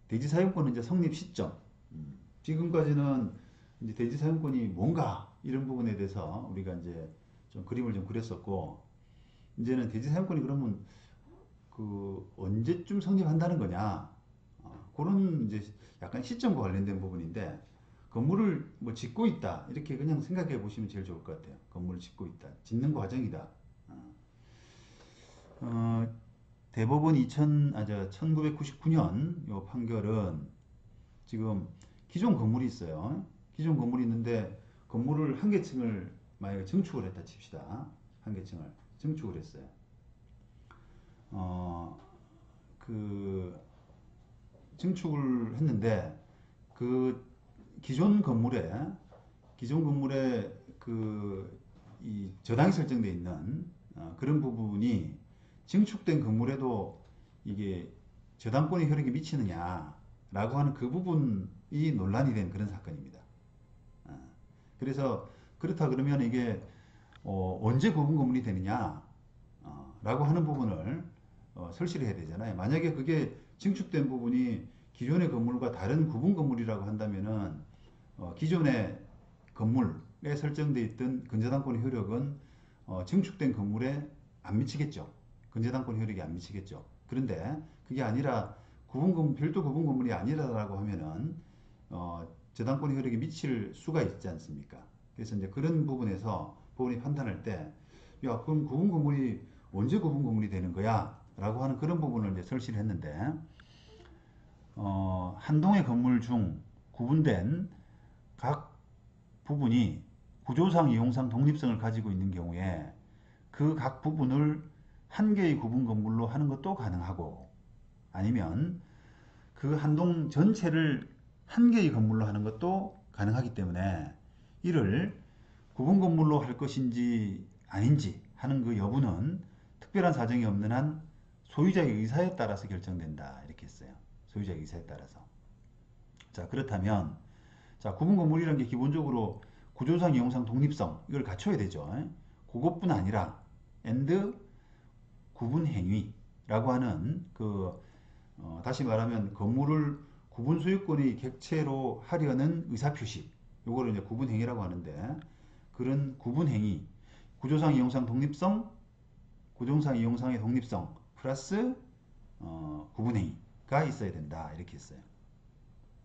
대지사용권은 이제 성립 시점. 지금까지는 이제 대지사용권이 뭔가 이런 부분에 대해서 우리가 이제 좀 그림을 좀 그렸었고, 이제는 대지사용권이 그러면 그 언제쯤 성립한다는 거냐. 그런 이제 약간 시점과 관련된 부분인데, 건물을 뭐 짓고 있다 이렇게 그냥 생각해 보시면 제일 좋을 것 같아요. 건물을 짓고 있다, 짓는 과정이다. 어, 대법원 1999년 요 판결은 지금 기존 건물이 있어요. 기존 건물이 있는데 건물을 한 개층을 만약에 증축을 했다 칩시다. 한 개층을 증축을 했어요. 그 증축을 했는데 그 기존 건물에 그 이 저당이 설정되어 있는 그런 부분이 증축된 건물에도 이게 저당권의 효력이 미치느냐라고 하는 그 부분이 논란이 된 그런 사건입니다. 그래서 그렇다 그러면 이게 언제 구분 건물이 되느냐 라고 하는 부분을 설치를 해야 되잖아요. 만약에 그게 증축된 부분이 기존의 건물과 다른 구분 건물이라고 한다면은 기존의 건물에 설정되어 있던 근저당권의 효력은 증축된 건물에 안 미치겠죠. 근저당권 효력이 안 미치겠죠. 그런데 그게 아니라 별도 구분 건물이 아니라고 하면은 저당권 효력이 미칠 수가 있지 않습니까? 그래서 이제 그런 부분에서 법원이 판단할 때, 야, 그럼 구분 건물이 언제 구분 건물이 되는 거야? 라고 하는 그런 부분을 이제 설치를 했는데, 한 동의 건물 중 구분된 각 부분이 구조상, 이용상 독립성을 가지고 있는 경우에 그 각 부분을 한 개의 구분 건물로 하는 것도 가능하고, 아니면 그 한 동 전체를 한 개의 건물로 하는 것도 가능하기 때문에 이를 구분 건물로 할 것인지 아닌지 하는 그 여부는 특별한 사정이 없는 한 소유자의 의사에 따라서 결정된다. 이렇게 했어요. 소유자의 의사에 따라서. 자, 그렇다면 자, 구분 건물이라는 게 기본적으로 구조상, 이용상, 독립성 이걸 갖춰야 되죠. 그것뿐 아니라 and 구분 행위라고 하는 다시 말하면 건물을 구분 소유권의 객체로 하려는 의사표시, 요거를 이제 구분 행위라고 하는데, 그런 구분 행위, 구조상, 이용상, 독립성, 구조상, 이용상의 독립성 플러스 구분 행위가 있어야 된다 이렇게 했어요.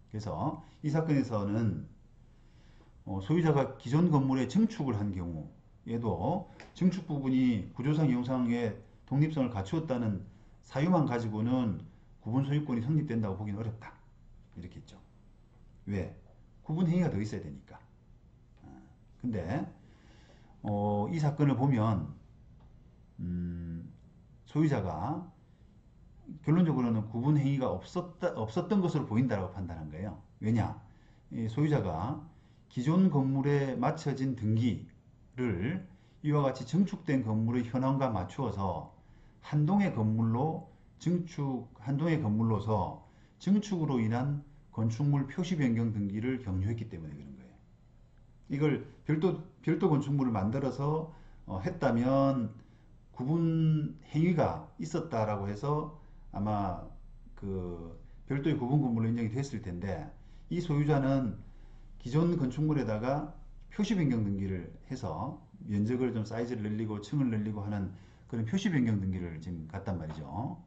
그래서 이 사건에서는 소유자가 기존 건물에 증축을 한 경우에도 증축 부분이 구조상, 이용상의 독립성을 갖추었다는 사유만 가지고는 구분 소유권이 성립된다고 보기는 어렵다. 이렇게 했죠. 왜? 구분 행위가 더 있어야 되니까. 근데 이 사건을 보면 소유자가 결론적으로는 구분 행위가 없었던 것으로 보인다라고 판단한 거예요. 왜냐? 소유자가 기존 건물에 맞춰진 등기를 이와 같이 증축된 건물의 현황과 맞추어서 한 동의 건물로서 증축으로 인한 건축물 표시 변경 등기를 경유했기 때문에 그런 거예요. 이걸 별도 건축물을 만들어서 했다면 구분 행위가 있었다라고 해서 아마 그 별도의 구분 건물로 인정이 됐을 텐데, 이 소유자는 기존 건축물에다가 표시 변경 등기를 해서 면적을 좀 사이즈를 늘리고 층을 늘리고 하는 그런 표시 변경 등기를 지금 갔단 말이죠.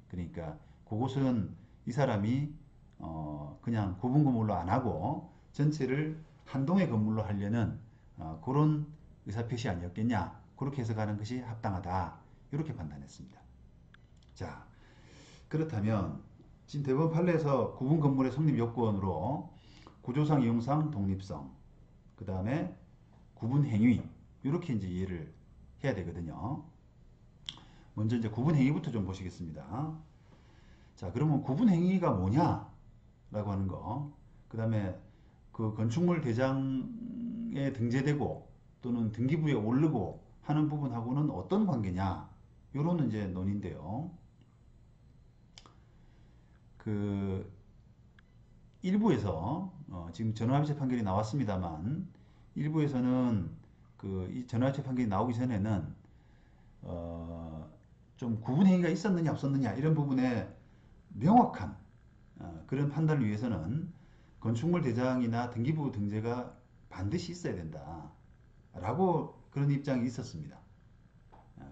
그러니까 그곳은 이 사람이 그냥 구분 건물로 안 하고 전체를 한 동의 건물로 하려는 그런 의사표시 아니었겠냐, 그렇게 해석하는 것이 합당하다, 이렇게 판단했습니다. 자, 그렇다면 지금 대법원 판례에서 구분 건물의 성립 요건으로 구조상, 이용상, 독립성, 그 다음에 구분 행위, 이렇게 이제 이해를 해야 되거든요. 먼저 이제 구분 행위부터 좀 보시겠습니다. 자, 그러면 구분 행위가 뭐냐라고 하는 거, 그 다음에 그 건축물 대장에 등재되고 또는 등기부에 오르고 하는 부분하고는 어떤 관계냐, 요런 이제 논의인데요. 그 일부에서 지금 전원합의체 판결이 나왔습니다만, 일부에서는 이 전원합의체 판결이 나오기 전에는 좀 구분 행위가 있었느냐 없었느냐 이런 부분에 명확한 그런 판단을 위해서는 건축물 대장이나 등기부 등재가 반드시 있어야 된다. 라고 그런 입장이 있었습니다.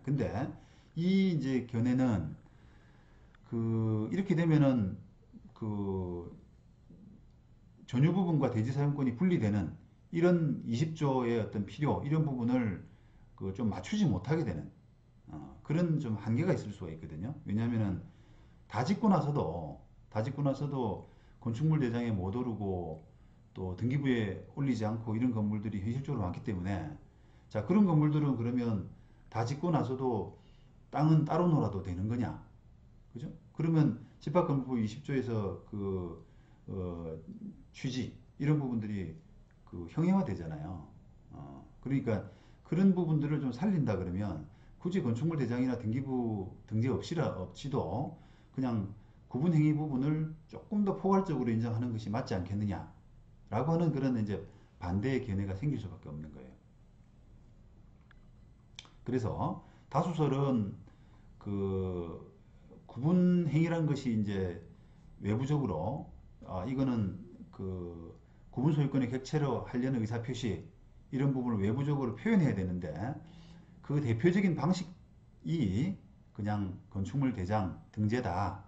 근데 이 이제 견해는 이렇게 되면은 그 전유 부분과 대지 사용권이 분리되는 이런 20조의 어떤 필요 이런 부분을 좀 맞추지 못하게 되는 그런 좀 한계가 있을 수가 있거든요. 왜냐하면은 다 짓고 나서도 건축물 대장에 못 오르고 또 등기부에 올리지 않고 이런 건물들이 현실적으로 많기 때문에 자 그런 건물들은 그러면 다 짓고 나서도 땅은 따로 놀아도 되는 거냐? 그죠? 그러면 집합건물법 20조에서 어, 취지 이런 부분들이 형해화되잖아요. 그러니까 그런 부분들을 좀 살린다 그러면 굳이 건축물 대장이나 등기부 등재 없이도 그냥 구분 행위 부분을 조금 더 포괄적으로 인정하는 것이 맞지 않겠느냐라고 하는 그런 이제 반대의 견해가 생길 수밖에 없는 거예요. 그래서 다수설은 그 구분 행위란 것이 이제 외부적으로 이거는 구분 소유권의 객체로 하려는 의사 표시 이런 부분을 외부적으로 표현해야 되는데 그 대표적인 방식이 그냥 건축물 대장 등재다.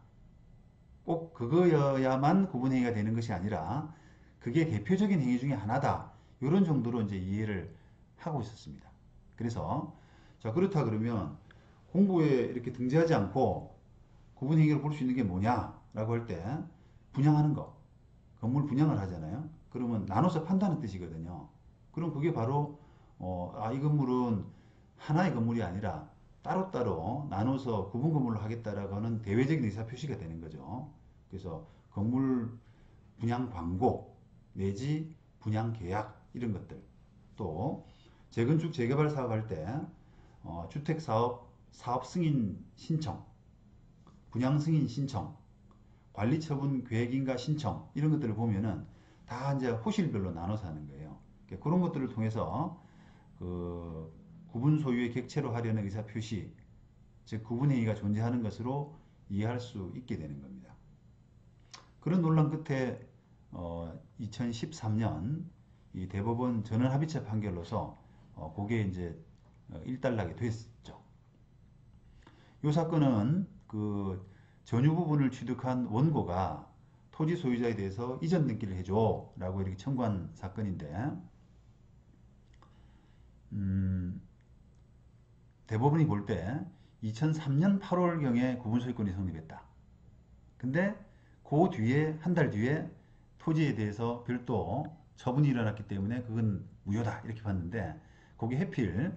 꼭 그거여야만 구분 행위가 되는 것이 아니라 그게 대표적인 행위 중에 하나다. 이런 정도로 이제 이해를 하고 있었습니다. 그래서 자 그렇다 그러면 공부에 이렇게 등재하지 않고 구분 행위를 볼 수 있는 게 뭐냐라고 할 때 분양하는 거, 건물 분양을 하잖아요. 그러면 나눠서 판다는 뜻이거든요. 그럼 그게 바로 이 건물은 하나의 건물이 아니라 따로따로 나눠서 구분 건물로 하겠다라고 하는 대외적인 의사 표시가 되는 거죠. 그래서 건물 분양 광고 내지 분양 계약 이런 것들 또 재건축 재개발 사업할 때 주택 사업 승인 신청, 분양 승인 신청, 관리 처분 계획인가 신청 이런 것들을 보면은 다 이제 호실별로 나눠서 하는 거예요. 그런 것들을 통해서 구분 소유의 객체로 하려는 의사 표시, 즉 구분 행위가 존재하는 것으로 이해할 수 있게 되는 겁니다. 그런 논란 끝에 2013년 이 대법원 전원합의체 판결로서 그게 이제 일단락이 됐죠. 이 사건은 전유 부분을 취득한 원고가 토지 소유자에 대해서 이전 등기를 해줘 라고 이렇게 청구한 사건인데 대법원이 볼 때 2003년 8월경에 구분소유권이 성립했다. 근데 그 뒤에 한 달 뒤에 토지에 대해서 별도 처분이 일어났기 때문에 그건 무효다 이렇게 봤는데 거기 해필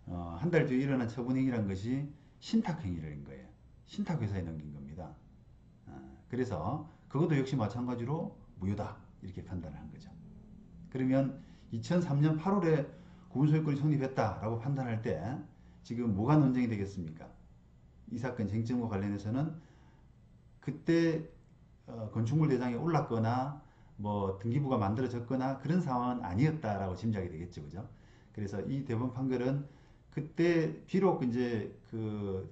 한 달 뒤에 일어난 처분행위란 것이 신탁행위라는 거예요. 신탁회사에 넘긴 겁니다. 그래서 그것도 역시 마찬가지로 무효다 이렇게 판단을 한 거죠. 그러면 2003년 8월에 구분소유권이 성립했다라고 판단할 때 지금 뭐가 논쟁이 되겠습니까? 이 사건 쟁점과 관련해서는 그때 건축물 대장에 올랐거나 뭐 등기부가 만들어졌거나 그런 상황은 아니었다라고 짐작이 되겠죠, 그죠? 그래서 이 대법원 판결은 그때 비록 이제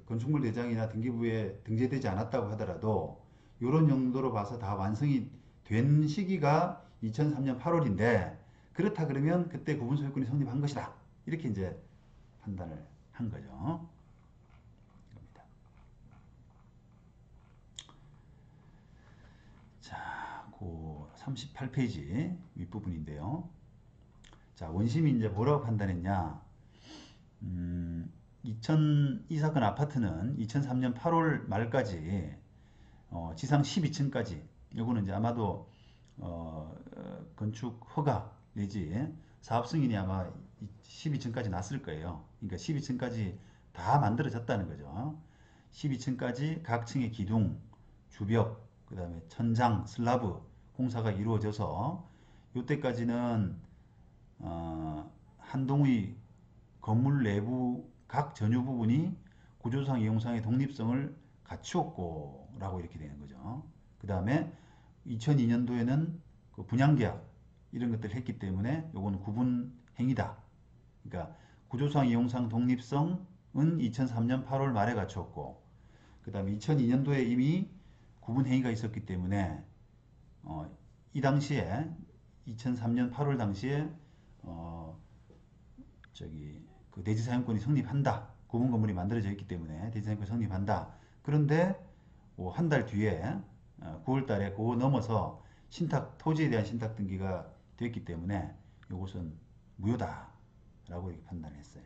건축물 대장이나 등기부에 등재되지 않았다고 하더라도 이런 용도로 봐서 다 완성이 된 시기가 2003년 8월인데 그렇다 그러면 그때 구분소유권이 성립한 것이다. 이렇게 이제 판단을 한 거죠. 자, 그 38페이지 윗부분인데요. 자, 원심이 이제 뭐라고 판단했냐? 이 사건 아파트는 2003년 8월 말까지 지상 12층까지 요거는 이제 아마도 건축 허가 내지 사업 승인이 아마 12층까지 났을 거예요. 그러니까 12층까지 다 만들어졌다는 거죠. 12층까지 각 층의 기둥, 주벽, 그 다음에 천장, 슬라브 공사가 이루어져서 이때까지는 한 동의 건물 내부 각 전유 부분이 구조상 이용상의 독립성을 갖추었고 라고 이렇게 되는 거죠. 그 다음에 2002년도에는 분양계약 이런 것들을 했기 때문에 요건 구분 행위다. 그러니까 구조상 이용상 독립성은 2003년 8월 말에 갖추었고 그 다음에 2002년도에 이미 구분 행위가 있었기 때문에 이 당시에 2003년 8월 당시에 그 대지 사용권이 성립한다. 구분 건물이 만들어져 있기 때문에 대지 사용권이 성립한다. 그런데 한 달 뒤에 9월 달에 그거 넘어서 토지에 대한 신탁 등기가 됐기 때문에 이것은 무효다라고 이렇게 판단했어요.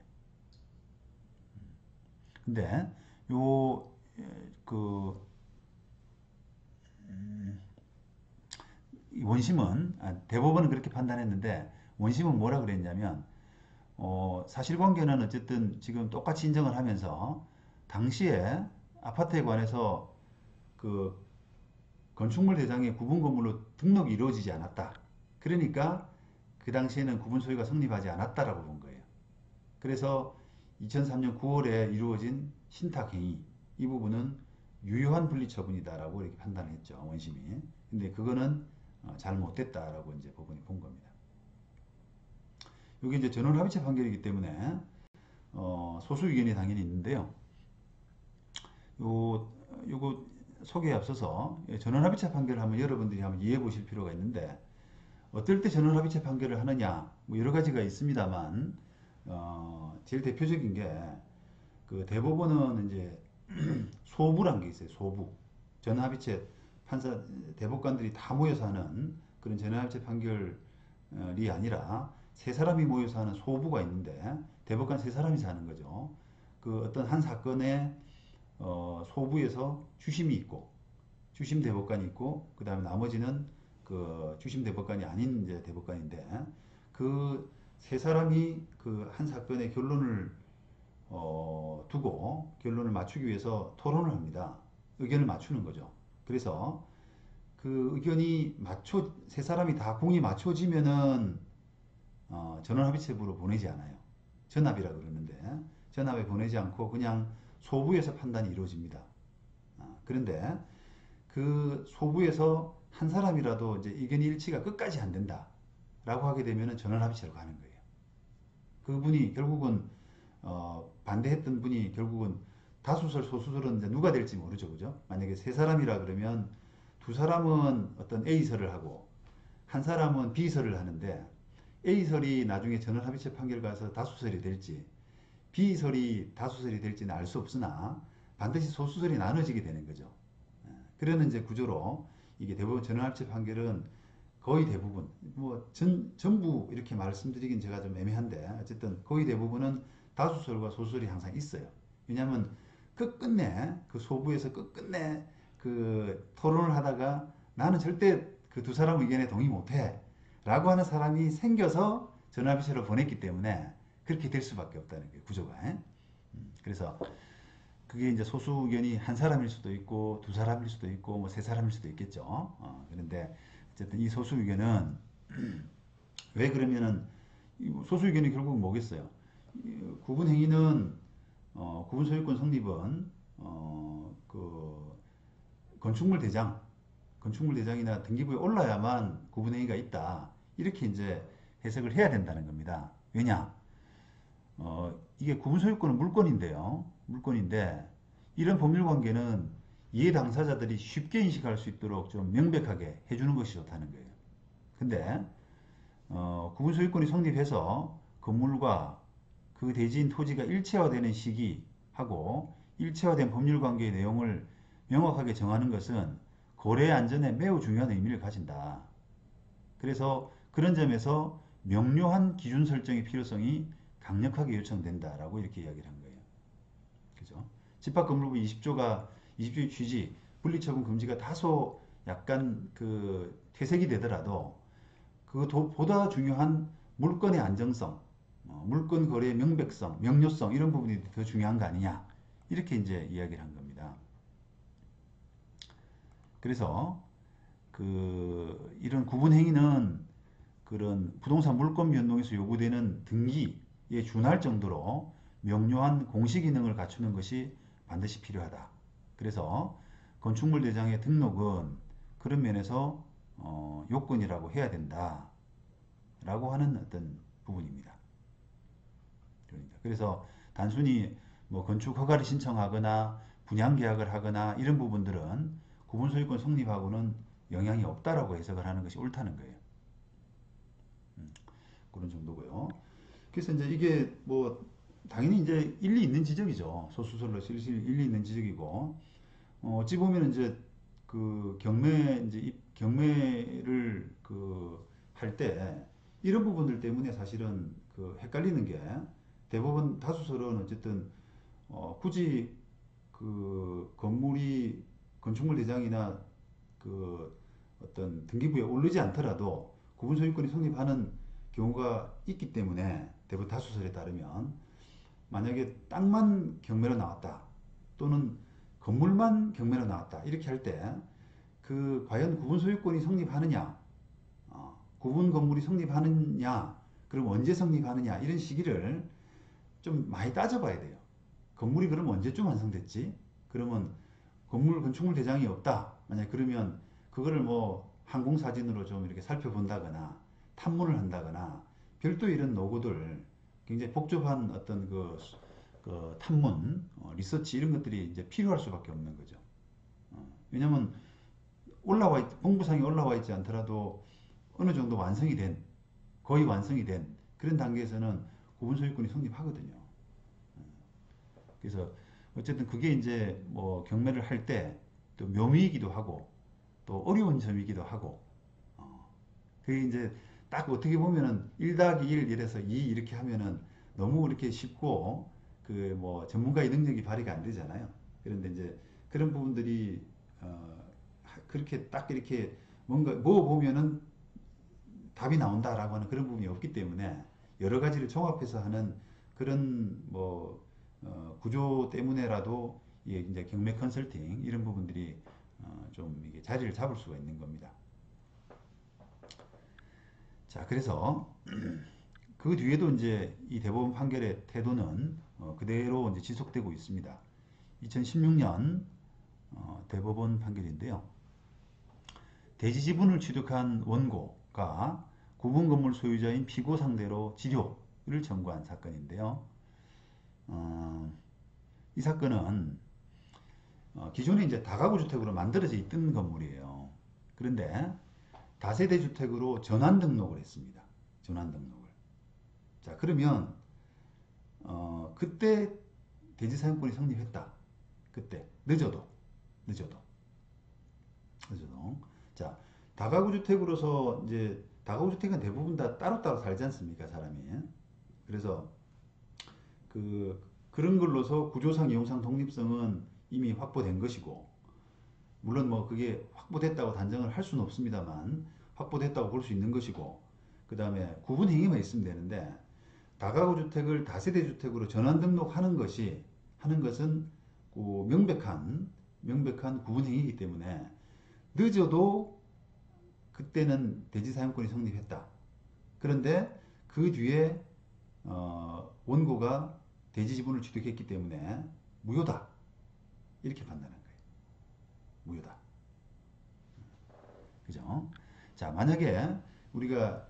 근데 원심은 대법원은 그렇게 판단했는데 원심은 뭐라 그랬냐면 사실관계는 어쨌든 지금 똑같이 인정을 하면서 당시에 아파트에 관해서 그 건축물 대장의 구분 건물로 등록이 이루어지지 않았다. 그러니까 그 당시에는 구분 소유가 성립하지 않았다라고 본 거예요. 그래서 2003년 9월에 이루어진 신탁행위 이 부분은 유효한 분리처분이다라고 이렇게 판단을 했죠. 원심이. 근데 그거는 잘못됐다라고 이제 법원이 본 겁니다. 여기 이제 전원합의체 판결이기 때문에 소수 의견이 당연히 있는데요. 요거 소개에 앞서서 전원합의체 판결을 한번 여러분들이 한번 이해해 보실 필요가 있는데 어떨 때 전원합의체 판결을 하느냐 뭐 여러 가지가 있습니다만 제일 대표적인 게 그 대법원은 이제 소부란 게 있어요. 소부 전원합의체 판사 대법관들이 다 모여서 하는 그런 전원합의체 판결이 아니라 세 사람이 모여서 하는 소부가 있는데 대법관 세 사람이 사는 거죠. 그 어떤 한 사건에 소부에서 주심이 있고 주심 대법관이 있고 그 다음에 나머지는 그 주심 대법관이 아닌 이제 대법관인데 그 세 사람이 그 한 사건의 결론을 두고 결론을 맞추기 위해서 토론을 합니다. 의견을 맞추는 거죠. 그래서 그 의견이 세 사람이 다 공이 맞춰지면은 전원합의체부로 보내지 않아요. 전합이라 그러는데 전합에 보내지 않고 그냥 소부에서 판단이 이루어집니다. 그런데 그 소부에서 한 사람이라도 이제 의견 일치가 끝까지 안 된다라고 하게 되면 전원합의체로 가는 거예요. 그분이 결국은 반대했던 분이 결국은 다수설 소수설은 이제 누가 될지 모르죠, 그죠? 만약에 세 사람이라 그러면 두 사람은 어떤 A설을 하고 한 사람은 B설을 하는데 A설이 나중에 전원합의체 판결 가서 다수설이 될지 B설이 다수설이 될지는 알 수 없으나 반드시 소수설이 나눠지게 되는 거죠. 그러는 이제 구조로 이게 대부분 전원합의체 판결은 거의 대부분 전부 이렇게 말씀드리긴 제가 좀 애매한데 어쨌든 거의 대부분은 다수설과 소수설이 항상 있어요. 왜냐하면 끝끝내 그 소부에서 끝끝내 그 토론을 하다가 나는 절대 그 두 사람 의견에 동의 못해 라고 하는 사람이 생겨서 전화비서로 보냈기 때문에 그렇게 될 수밖에 없다는 거예요. 구조가. 그래서 그게 이제 소수 의견이 한 사람일 수도 있고 두 사람일 수도 있고 뭐 세 사람일 수도 있겠죠. 그런데 어쨌든 이 소수 의견은 왜 그러면은 소수 의견이 결국은 뭐겠어요? 구분 행위는 구분 소유권 성립은 그 건축물 대장이나 등기부에 올라야만 구분 행위가 있다. 이렇게 이제 해석을 해야 된다는 겁니다. 왜냐? 이게 구분 소유권은 물권인데요. 물권인데 이런 법률 관계는 이해 당사자들이 쉽게 인식할 수 있도록 좀 명백하게 해주는 것이 좋다는 거예요. 근데 구분 소유권이 성립해서 건물과 그 대지인 토지가 일체화되는 시기하고 일체화된 법률 관계의 내용을 명확하게 정하는 것은 거래 안전에 매우 중요한 의미를 가진다. 그래서 그런 점에서 명료한 기준 설정의 필요성이 강력하게 요청된다라고 이렇게 이야기를 한 거예요. 그죠? 집합건물법 20조의 취지, 분리처분 금지가 다소 약간 그 퇴색이 되더라도 그보다 중요한 물건의 안정성, 물건 거래의 명백성, 명료성 이런 부분이 더 중요한 거 아니냐 이렇게 이제 이야기를 한 겁니다. 그래서 이런 구분 행위는 그런 부동산 물권 변동에서 요구되는 등기에 준할 정도로 명료한 공시 기능을 갖추는 것이 반드시 필요하다. 그래서 건축물 대장의 등록은 그런 면에서 요건이라고 해야 된다. 라고 하는 어떤 부분입니다. 그래서 단순히 뭐 건축 허가를 신청하거나 분양 계약을 하거나 이런 부분들은 구분 소유권 성립하고는 영향이 없다라고 해석을 하는 것이 옳다는 거예요. 그런 정도고요. 그래서 이제 이게 뭐 당연히 이제 일리 있는 지적이죠. 소수설로 실실 일리 있는 지적이고 어찌 보면 이제 그 경매를 그 할 때 이런 부분들 때문에 사실은 그 헷갈리는 게 대법원 다수설은 어쨌든 굳이 그 건물이 건축물 대장이나 그 어떤 등기부에 오르지 않더라도 구분 소유권이 성립하는 경우가 있기 때문에 대부분 다수설에 따르면 만약에 땅만 경매로 나왔다 또는 건물만 경매로 나왔다 이렇게 할 때 그 과연 구분 소유권이 성립하느냐 구분 건물이 성립하느냐 그럼 언제 성립하느냐 이런 시기를 좀 많이 따져봐야 돼요. 건물이 그럼 언제쯤 완성됐지? 그러면 건축물 대장이 없다. 만약 그러면 그거를 뭐 항공사진으로 좀 이렇게 살펴본다거나 탐문을 한다거나 별도 이런 노고들 굉장히 복잡한 어떤 그 탐문, 리서치 이런 것들이 이제 필요할 수밖에 없는 거죠. 왜냐면 공부상에 올라와 있지 않더라도 어느 정도 완성이 된, 거의 완성이 된 그런 단계에서는 구분 소유권이 성립하거든요. 그래서 어쨌든 그게 이제 뭐 경매를 할 때 또 묘미이기도 하고 또 어려운 점이기도 하고 그게 이제 딱 어떻게 보면은 1 더하기 1 이래서 2 이렇게 하면은 너무 이렇게 쉽고 그 뭐 전문가의 능력이 발휘가 안 되잖아요. 그런데 이제 그런 부분들이 그렇게 딱 이렇게 뭔가 뭐 보면은 답이 나온다라고 하는 그런 부분이 없기 때문에 여러 가지를 종합해서 하는 그런 뭐 구조 때문에라도 이게 이제 경매 컨설팅 이런 부분들이 좀 이게 자리를 잡을 수가 있는 겁니다. 자, 그래서 그 뒤에도 이제 이 대법원 판결의 태도는 그대로 이제 지속되고 있습니다. 2016년 대법원 판결인데요. 대지 지분을 취득한 원고가 구분 건물 소유자인 피고 상대로 지료를 청구한 사건인데요. 이 사건은 기존에 이제 다가구 주택으로 만들어져 있던 건물이에요. 그런데 다세대 주택으로 전환 등록을 했습니다. 전환 등록을. 자, 그러면 그때 대지 사용권이 성립했다. 그때 늦어도. 자, 다가구 주택으로서 이제 다가구 주택은 대부분 다 따로따로 살지 않습니까, 사람이? 그래서 그런 걸로서 구조상, 이용상 독립성은 이미 확보된 것이고, 물론 뭐 그게 확보됐다고 단정을 할 수는 없습니다만, 확보됐다고 볼 수 있는 것이고, 그 다음에 구분 행위만 있으면 되는데, 다가구 주택을 다세대 주택으로 전환 등록하는 것은 그 명백한 구분 행위이기 때문에 늦어도 그때는 대지 사용권이 성립했다. 그런데 그 뒤에 원고가 대지 지분을 취득했기 때문에 무효다. 이렇게 판단한 거예요. 무효다. 그죠? 자, 만약에 우리가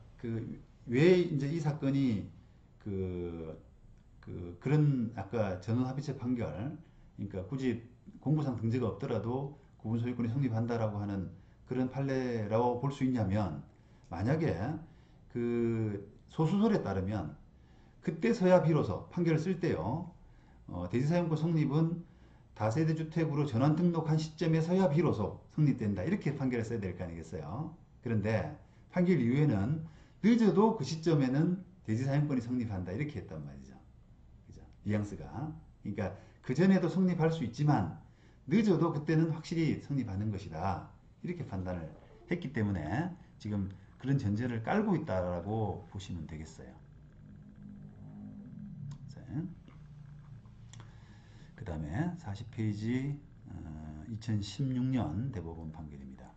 왜 이제 이 사건이 그런 아까 전원합의체 판결, 그러니까 굳이 공부상 등재가 없더라도 구분 소유권이 성립한다라고 하는 그런 판례라고 볼 수 있냐면, 만약에 그 소수설에 따르면 그때서야 비로소 판결을 쓸 때요, 대지사용권 성립은 다세대 주택으로 전환 등록한 시점에서야 비로소 성립된다 이렇게 판결을 써야 될 거 아니겠어요. 그런데 판결 이후에는 늦어도 그 시점에는 대지사용권이 성립한다 이렇게 했단 말이죠. 그죠? 뉘앙스가. 그러니까 그 전에도 성립할 수 있지만 늦어도 그때는 확실히 성립하는 것이다 이렇게 판단을 했기 때문에 지금 그런 전제를 깔고 있다라고 보시면 되겠어요. 그 다음에 40페이지 2016년 대법원 판결입니다.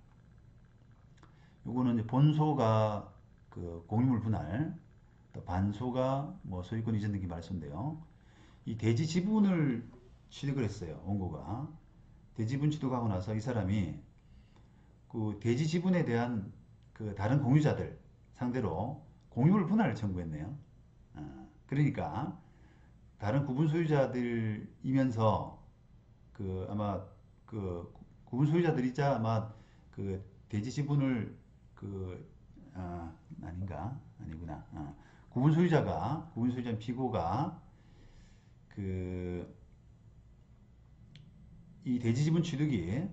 요거는 이제 본소가 그 공유물 분할, 또 반소가 뭐 소유권 이전 등기 말소인데요. 이 대지 지분을 취득을 했어요. 원고가. 대지 지분 취득하고 나서 이 사람이 그 대지 지분에 대한 그 다른 공유자들 상대로 공유물 분할을 청구했네요. 그러니까 다른 구분 소유자들이면서 그 아마 그 구분 소유자들이자 아마 그 대지 지분을 그 아닌가 아니구나. 구분 소유자 피고가 그 이 대지 지분 취득이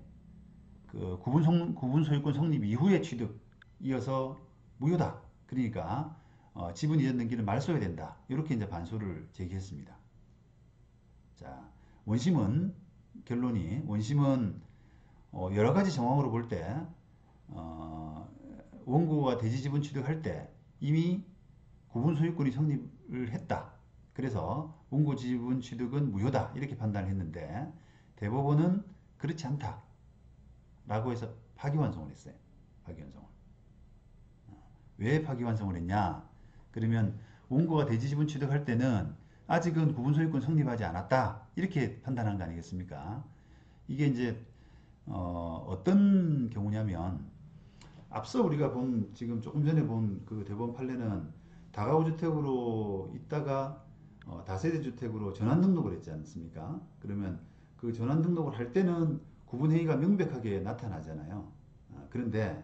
그 구분 소유권 성립 이후의 취득이어서 무효다. 그러니까 지분 이전 등기를 말소해야 된다. 이렇게 이제 반소를 제기했습니다. 자, 원심은 여러 가지 정황으로 볼 때 원고가 대지 지분 취득할 때 이미 구분 소유권이 성립을 했다. 그래서 원고 지분 취득은 무효다. 이렇게 판단을 했는데 대법원은 그렇지 않다. 라고 해서 파기환송을 했어요. 파기환송을. 왜 파기환송을 했냐? 그러면 원고가 대지 지분 취득할 때는 아직은 구분 소유권 성립하지 않았다. 이렇게 판단한 거 아니겠습니까? 이게 이제 어떤 경우냐면 앞서 우리가 지금 조금 전에 본 그 대법원 판례는 다가구 주택으로 있다가 다세대 주택으로 전환 등록을 했지 않습니까? 그러면 그 전환 등록을 할 때는 구분 행위가 명백하게 나타나잖아요. 그런데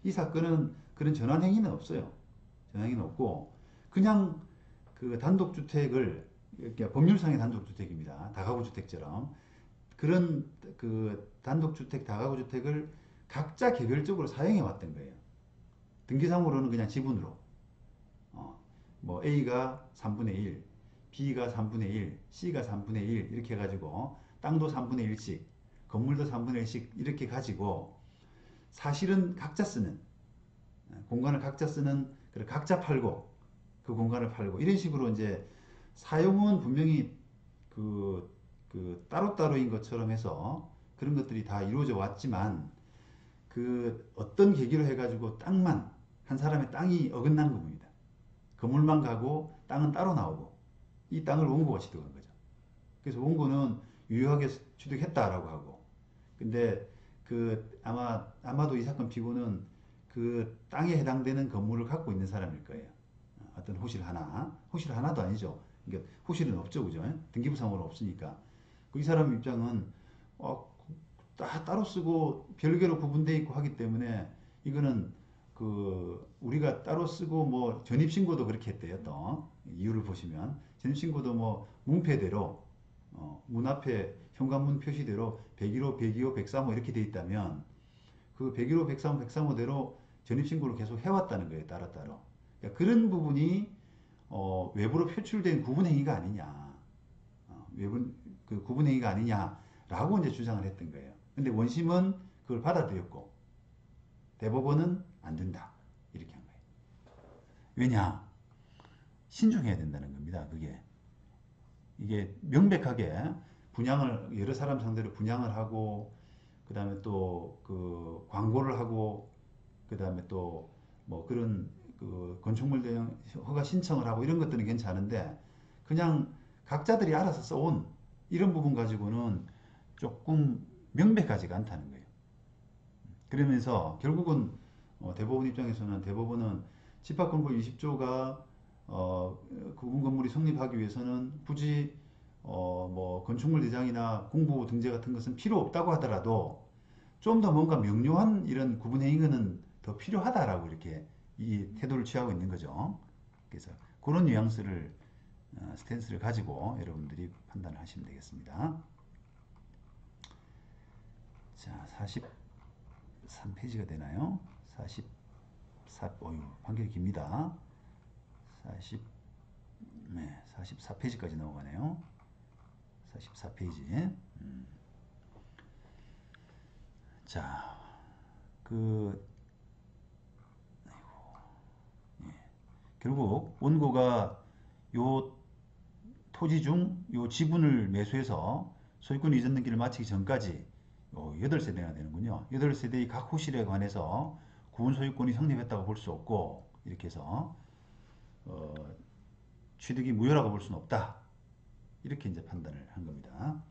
이 사건은 그런 전환 행위는 없어요. 전환 행위는 없고 그냥 그 단독주택을 그러니까 법률상의 단독주택입니다. 다가구 주택처럼 그런 그 단독주택, 다가구 주택을 각자 개별적으로 사용해 왔던 거예요. 등기상으로는 그냥 지분으로. 뭐 A가 3분의 1, B가 3분의 1, C가 3분의 1 이렇게 해가지고 땅도 3분의 1씩, 건물도 3분의 1씩 이렇게 가지고 사실은 각자 쓰는 공간을 각자 쓰는 각자 팔고 그 공간을 팔고 이런 식으로 이제 사용은 분명히 그 따로따로인 것처럼 해서 그런 것들이 다 이루어져 왔지만 그 어떤 계기로 해가지고 땅만 한 사람의 땅이 어긋난 겁니다. 건물만 가고 땅은 따로 나오고 이 땅을 원고가 취득한 거죠. 그래서 원고는 유효하게 취득했다라고 하고 근데 그 아마도 이 사건 피고는 그 땅에 해당되는 건물을 갖고 있는 사람일 거예요. 어떤 호실 하나도 아니죠. 그러니까 호실은 없죠, 그죠? 등기부상으로 없으니까. 이 사람 입장은 다 따로 쓰고 별개로 구분되어 있고 하기 때문에 이거는 그 우리가 따로 쓰고 뭐 전입신고도 그렇게 했대요. 또 이유를 보시면 전입신고도 뭐 문패대로 문 앞에 현관문 표시대로 101호, 102호, 103호 이렇게 돼 있다면 그 101호, 103호, 103호대로 전입신고를 계속 해왔다는 거예요. 따로따로. 그러니까 그런 부분이 외부로 표출된 구분행위가 아니냐. 그 구분행위가 아니냐라고 이제 주장을 했던 거예요. 근데 원심은 그걸 받아들였고 대법원은 안 된다. 이렇게 한 거예요. 왜냐? 신중해야 된다는 겁니다. 이게 명백하게 분양을 여러 사람 상대로 분양을 하고 그 다음에 또 그 광고를 하고 그 다음에 또 뭐 그런 그 건축물 대형 허가 신청을 하고 이런 것들은 괜찮은데 그냥 각자들이 알아서 써온 이런 부분 가지고는 조금 명백하지가 않다는 거예요. 그러면서 결국은 대법원 입장에서는 대법원은 집합건보 20조가 구분 건물이 성립하기 위해서는 굳이 뭐 건축물 대장이나 공부 등재 같은 것은 필요 없다고 하더라도 좀 더 뭔가 명료한 이런 구분 행위는 더 필요하다라고 이렇게 이 태도를 취하고 있는 거죠. 그래서 그런 뉘앙스를 스탠스를 가지고 여러분들이 판단을 하시면 되겠습니다. 자, 43페이지가 되나요? 판결이 깁니다. 44페이지까지 넘어가네요. 44페이지. 자, 결국 원고가 요 토지 중 요 지분을 매수해서 소유권 이전 등기를 마치기 전까지 8세대나 되는군요. 8세대의 각 호실에 관해서 구분 소유권이 성립했다고 볼 수 없고 이렇게 해서 취득이 무효라고 볼 수는 없다. 이렇게 이제 판단을 한 겁니다.